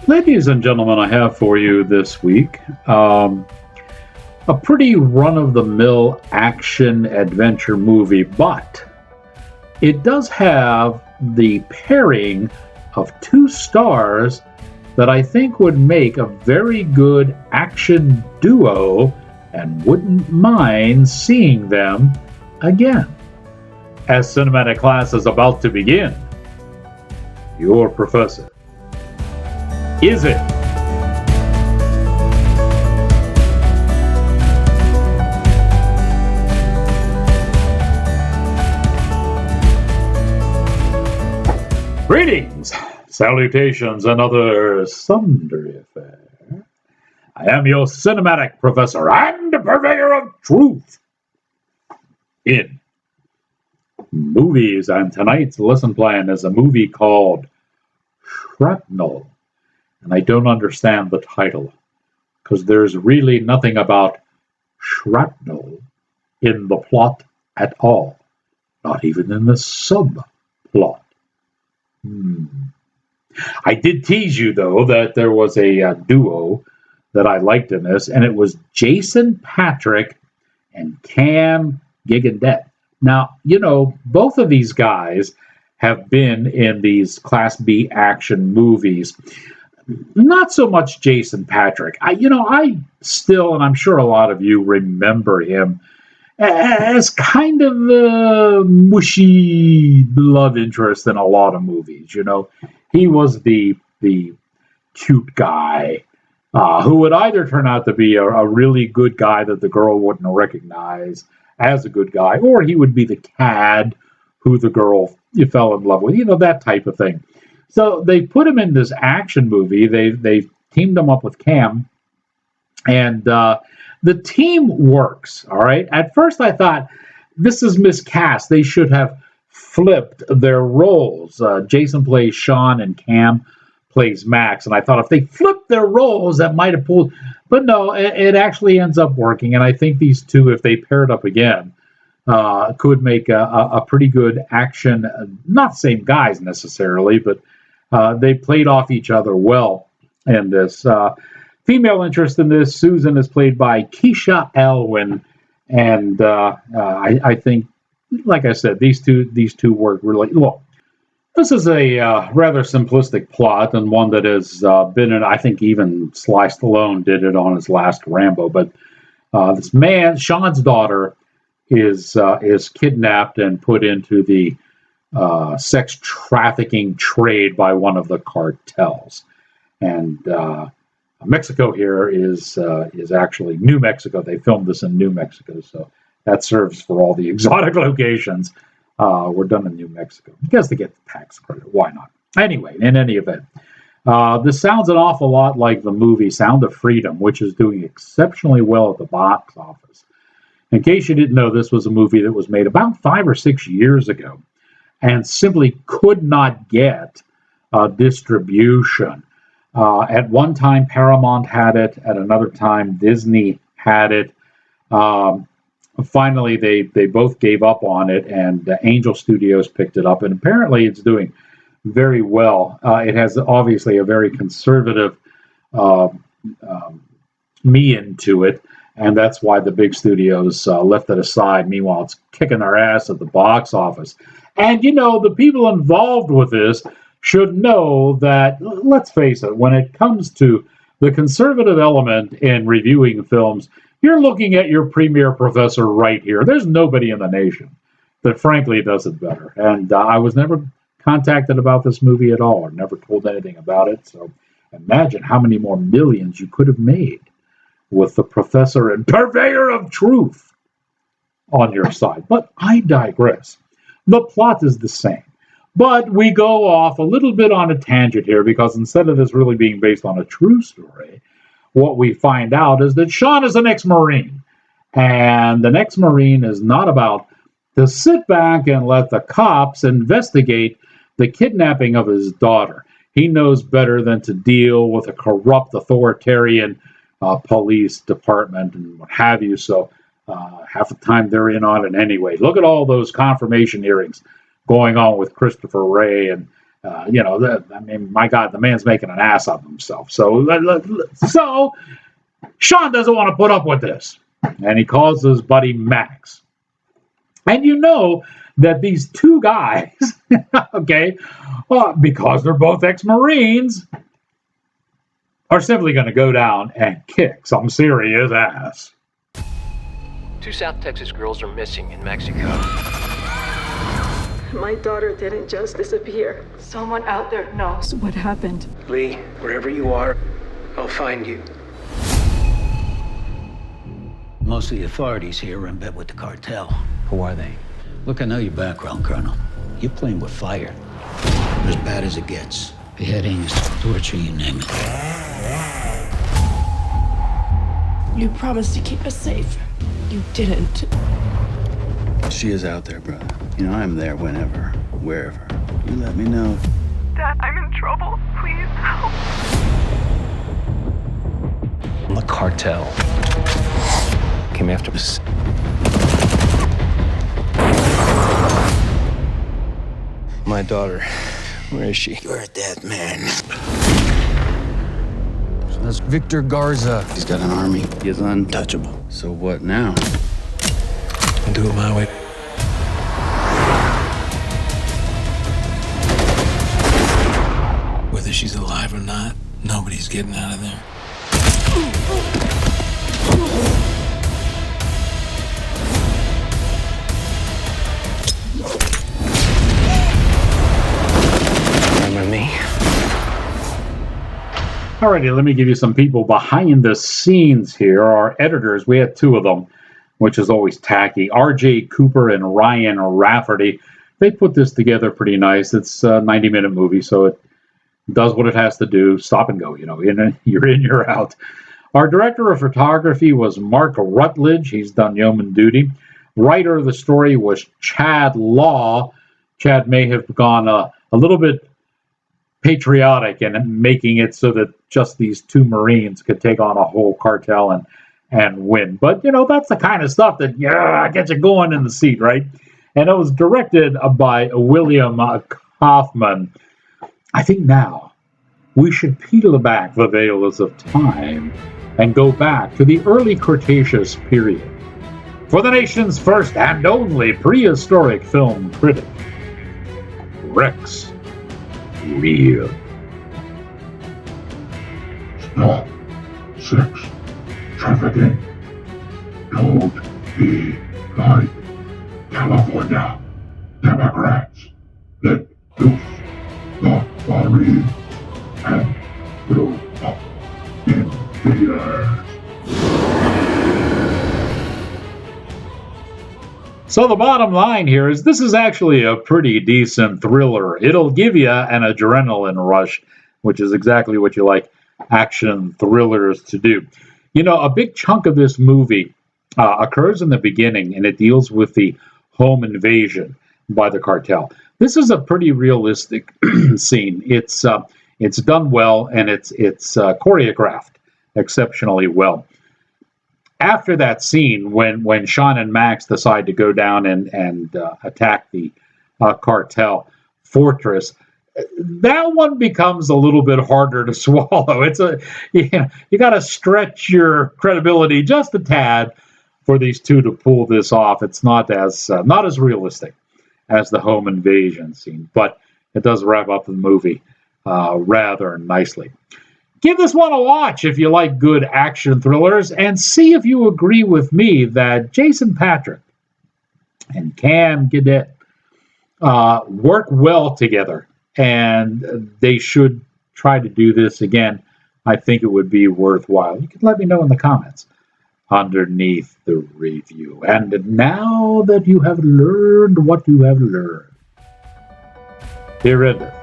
Ladies and gentlemen, I have for you this week a pretty run of the mill action adventure movie, but it does have the pairing of two stars that I think would make a very good action duo and wouldn't mind seeing them again. As cinematic class is about to begin, your professor. Is it? Greetings, salutations, and other sundry affair. I am your cinematic professor and purveyor of truth in movies, and tonight's lesson plan is a movie called Shrapnel. And I don't understand the title, because there's really nothing about shrapnel in the plot at all, not even in the subplot. I did tease you, though, that there was a duo that I liked in this, and it was Jason Patric and Cam Gigandet. Now, you know, both of these guys have been in these Class B action movies. Not so much Jason Patric. I still, and I'm sure a lot of you remember him as kind of a mushy love interest in a lot of movies. You know, he was the cute guy who would either turn out to be a really good guy that the girl wouldn't recognize as a good guy, or he would be the cad who the girl fell in love with. You know, that type of thing. So they put him in this action movie. They've teamed him up with Cam, and the team works. All right. At first, I thought this is miscast. They should have flipped their roles. Jason plays Sean, and Cam plays Max. And I thought if they flipped their roles, that might have pulled. But no, it actually ends up working. And I think these two, if they paired up again, could make a pretty good action. Not same guys necessarily, but they played off each other well in this. Female interest in this, Susan, is played by Keisha Elwin, and I think, like I said, these two work really well. This is a rather simplistic plot, and one that has been in. I think even Sly Stallone did it on his last Rambo. But this man, Sean's daughter, is kidnapped and put into the sex trafficking trade by one of the cartels, and Mexico here is actually New Mexico. They filmed this in New Mexico, so that serves for all the exotic locations. We're done in New Mexico because to get the tax credit. Why not? Anyway, in any event, this sounds an awful lot like the movie Sound of Freedom, which is doing exceptionally well at the box office. In case you didn't know, this was a movie that was made about 5 or 6 years ago, and simply could not get distribution. At one time, Paramount had it. At another time, Disney had it. Finally, they both gave up on it, and Angel Studios picked it up. And apparently, it's doing very well. It has obviously a very conservative mien to it, and that's why the big studios left it aside. Meanwhile, it's kicking their ass at the box office. And, you know, the people involved with this should know that, let's face it, when it comes to the conservative element in reviewing films, you're looking at your premier professor right here. There's nobody in the nation that frankly does it better. And I was never contacted about this movie at all, or never told anything about it. So imagine how many more millions you could have made with the professor and purveyor of truth on your side. But I digress. The plot is the same. But we go off a little bit on a tangent here, because instead of this really being based on a true story, what we find out is that Sean is an ex-Marine. And the ex-Marine is not about to sit back and let the cops investigate the kidnapping of his daughter. He knows better than to deal with a corrupt authoritarian police department and what have you. So half the time they're in on it anyway. Look at all those confirmation hearings going on with Christopher Ray and I mean, my God, the man's making an ass of himself. So Sean doesn't want to put up with this, and he calls his buddy Max. And you know that these two guys, okay, because they're both ex-Marines, are simply going to go down and kick some serious ass. 2 South Texas girls are missing in Mexico. My daughter didn't just disappear. Someone out there knows what happened. Lee, wherever you are, I'll find you. Most of the authorities here are in bed with the cartel. Who are they? Look, I know your background, Colonel. You're playing with fire. As bad as it gets. Beheadings, torture, you name it. You promised to keep us safe. You didn't. She is out there, brother. You know, I'm there whenever, wherever. You let me know. Dad, I'm in trouble. Please help. The cartel came after us. My daughter, where is she? You're a dead man. So that's Victor Garza. He's got an army. He is untouchable. So what now? I'll do it my way. Whether she's alive or not, nobody's getting out of there. Remember me? Alrighty, let me give you some people behind the scenes here. Our editors, we had 2 of them, which is always tacky. R.J. Cooper and Ryan Rafferty. They put this together pretty nice. It's a 90-minute movie, so it does what it has to do. Stop and go, you're in, you're out. Our director of photography was Mark Rutledge. He's done yeoman duty. Writer of the story was Chad Law. Chad may have gone a little bit patriotic and making it so that just these 2 Marines could take on a whole cartel and win. But, that's the kind of stuff that, gets you going in the seat, right? And it was directed by William Kaufman. I think now we should peel back the veils of time and go back to the early Cretaceous period. For the nation's first and only prehistoric film critic, Rex Real. Stop. 6. Trafficking. Don't be like California Democrats. Let loose the Marines and blow up in theaters. So the bottom line here is this is actually a pretty decent thriller. It'll give you an adrenaline rush, which is exactly what you like action thrillers to do. A big chunk of this movie occurs in the beginning, and it deals with the home invasion by the cartel. This is a pretty realistic scene. It's done well, and it's choreographed exceptionally well. After that scene, when Sean and Max decide to go down and attack the cartel fortress, that one becomes a little bit harder to swallow. You got to stretch your credibility just a tad for these 2 to pull this off. It's not as realistic as the home invasion scene, but it does wrap up the movie rather nicely. Give this one a watch if you like good action thrillers, and see if you agree with me that Jason Patric and Cam Gidet work well together, and they should try to do this again. I think it would be worthwhile. You can let me know in the comments underneath the review. And now that you have learned what you have learned, here it is.